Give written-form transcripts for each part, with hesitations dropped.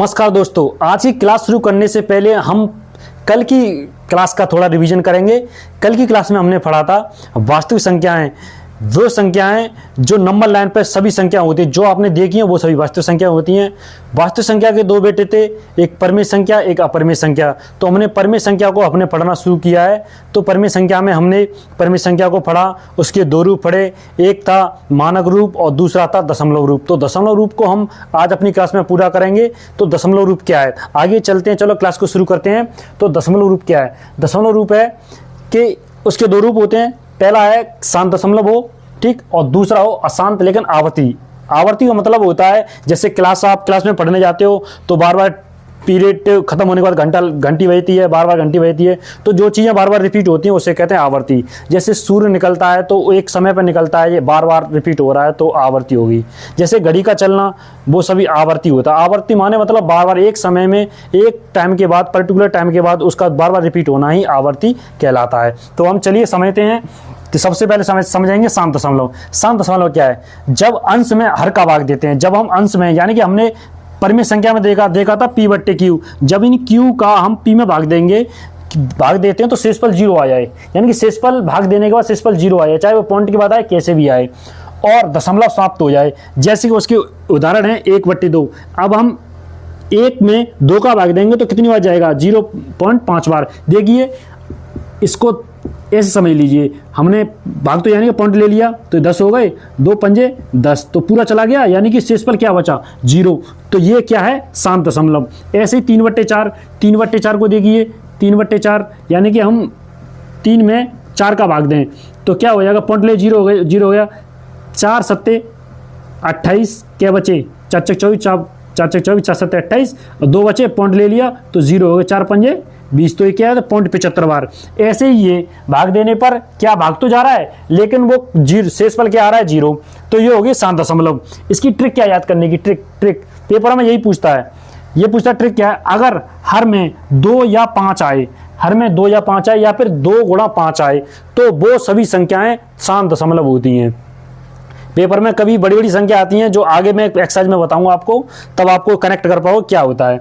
नमस्कार दोस्तों, आज की क्लास शुरू करने से पहले हम कल की क्लास का थोड़ा रिवीजन करेंगे। कल की क्लास में हमने पढ़ा था वास्तविक संख्याएं, वो संख्याएं जो नंबर लाइन पर सभी संख्या होती है, जो आपने देखी हैं वो सभी वास्तविक संख्या होती हैं। वास्तविक संख्या के दो बेटे थे, एक परिमेय संख्या एक अपरिमेय संख्या। तो हमने परिमेय संख्या को हमने पढ़ना शुरू किया है। तो परिमेय संख्या में हमने परिमेय संख्या को पढ़ा, उसके दो रूप पढ़े, एक था मानक रूप और दूसरा था दशमलव रूप। तो दशमलव रूप को हम आज अपनी क्लास में पूरा करेंगे। तो दशमलव रूप क्या है, आगे चलते हैं, चलो क्लास को शुरू करते हैं। तो दशमलव रूप क्या है? दशमलव रूप है कि उसके दो रूप होते हैं, पहला है शांत दशमलव हो, ठीक, और दूसरा हो अशांत लेकिन आवर्ती। आवर्ती का मतलब होता है जैसे आप क्लास में पढ़ने जाते हो तो बार बार पीरियड खत्म होने के बाद घंटी बजती है, बार बार घंटी बजती है, तो जो चीज़ें बार बार रिपीट होती हैं उसे कहते हैं आवर्ती। जैसे सूर्य निकलता है तो एक समय पर निकलता है, ये बार बार रिपीट हो रहा है तो आवर्ती होगी। जैसे घड़ी का चलना, वो सभी आवर्ती होता है। आवर्ती माने मतलब बार बार एक समय में एक टाइम के बाद, पर्टिकुलर टाइम के बाद उसका बार बार रिपीट होना ही आवर्ती कहलाता है। तो हम चलिए समझते हैं। तो सबसे पहले समझेंगे शांत दशमलव। शांत दशमलव क्या है? जब अंश में हर का भाग देते हैं, जब हम अंश में, यानी कि हमने परिमेय संख्या में देखा था P बट्टे Q, जब इन Q का हम P में भाग देते हैं तो शेषफल 0 आ जाए, यानी कि शेषफल भाग देने के बाद शेषफल 0 आ जाए, चाहे वो पॉइंट के बाद आए कैसे भी आए, और दशमलव समाप्त हो जाए। जैसे कि उसके उदाहरण है 1/2। अब हम 1 में 2 का भाग देंगे तो कितनी बार जाएगा? 0.5 बार। देखिए इसको ऐसे समझ लीजिए, हमने भाग तो यानी कि पॉइंट ले लिया तो 10 हो गए, 2 पंजे 10, तो पूरा चला गया, यानी कि शेषफल क्या बचा? 0। तो ये क्या है? शांत दशमलव। ऐसे ही 3/4 को देखिए, 3/4 यानी कि हम 3 में 4 का भाग दें तो क्या हो जाएगा? पॉइंट ले 0 हो गया, 4 सत्ते 28, क्या बचे? 4 चक 24, 4 सत्ते 28, और 2 बचे, पॉइंट ले लिया तो 0 हो गए, 4 पंजे 20, तो ये क्या है? तो पॉइंट 75 बार। ऐसे ही ये भाग देने पर क्या भाग तो जा रहा है लेकिन वो शेषफल क्या आ रहा है? 0। तो ये होगी शांत दशमलव। इसकी ट्रिक क्या याद करने की? ट्रिक पेपर में यही पूछता है। ये पूछता है ट्रिक क्या है? अगर हर में 2 या 5 आए, या फिर 2 गुणा 5 आए तो वो सभी संख्याएं शांत दशमलव होती हैं। पेपर में कभी बड़ी बड़ी संख्या आती हैं जो आगे मैं एक्सरसाइज में बताऊंगा आपको, तब आपको कनेक्ट कर पाओ क्या होता है।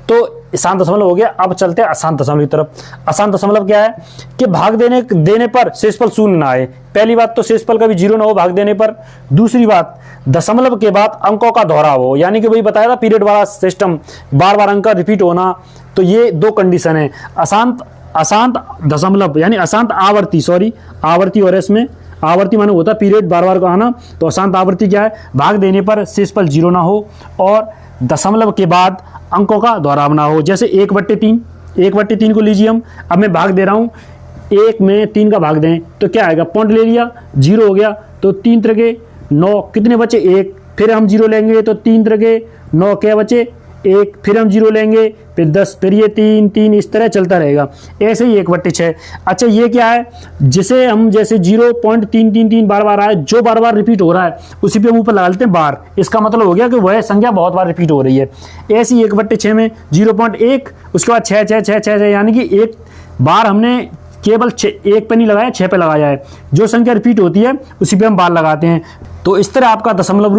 तो शांत दशमलव हो गया। अब चलते हैं अशांत दशमलव की तरफ। अशांत दशमलव क्या है? कि भाग देने पर शेषफल 0 ना आए। पहली बात तो शेषफल कभी 0 ना हो भाग देने पर। दूसरी बात, दशमलव के बाद अंकों का दोहराव हो, यानी कि वही बताया था पीरियड वाला सिस्टम, बार बार अंक का रिपीट होना। तो ये दो कंडीशन है। अशांत दशमलव यानी अशांत आवर्ती, और इसमें आवर्ती माने होता है पीरियड बार बार का आना। तो अशांत आवर्ती क्या है? भाग देने पर शेषफल 0 ना हो और दशमलव के बाद अंकों का दोहराव ना हो। जैसे 1/3 को लीजिए हम, अब मैं भाग दे रहा हूं, 1 में 3 का भाग दें तो क्या आएगा? पॉइंट ले लिया, 0 हो गया, तो 3 त्रिके 9, कितने बचे? 1, फिर हम 0 लेंगे तो 3 त्रिके 9, क्या बचे? 1, फिर हम 0 लेंगे, फिर 10, फिर ये 3, इस तरह चलता रहेगा। ऐसे ही 1/6। अच्छा, ये क्या है? जिसे हम जैसे 0.333 बार बार आए, जो बार बार रिपीट हो रहा है उसी पे हम ऊपर लगा लेते हैं बार। इसका मतलब हो गया कि वह संख्या बहुत बार रिपीट हो रही है। ऐसे ही 1/6 में 0.1, उसके बाद 6, यानी कि एक बार हमने केवल 1 पे नहीं लगाया, 6 पे लगाया है। जो संख्या रिपीट होती है उसी पे हम बार लगाते हैं। तो इस तरह आपका दशमलव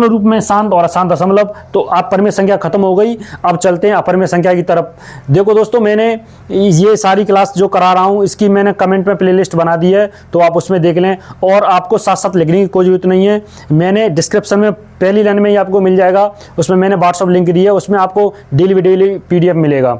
रूप में शांत और अशांत दशमलव। तो आप परिमेय संख्या खत्म हो गई। अब चलते हैं अपरिमेय संख्या की तरफ। देखो दोस्तों, मैंने ये सारी क्लास जो करा रहा हूँ इसकी मैंने कमेंट में प्लेलिस्ट बना दी है, तो आप उसमें देख लें। और आपको साथ साथ लिखने की कोई जरूरत नहीं है, मैंने डिस्क्रिप्शन में पहली लाइन में ही आपको मिल जाएगा, उसमें मैंने व्हाट्सअप लिंक दी है, उसमें आपको डेली PDF मिलेगा।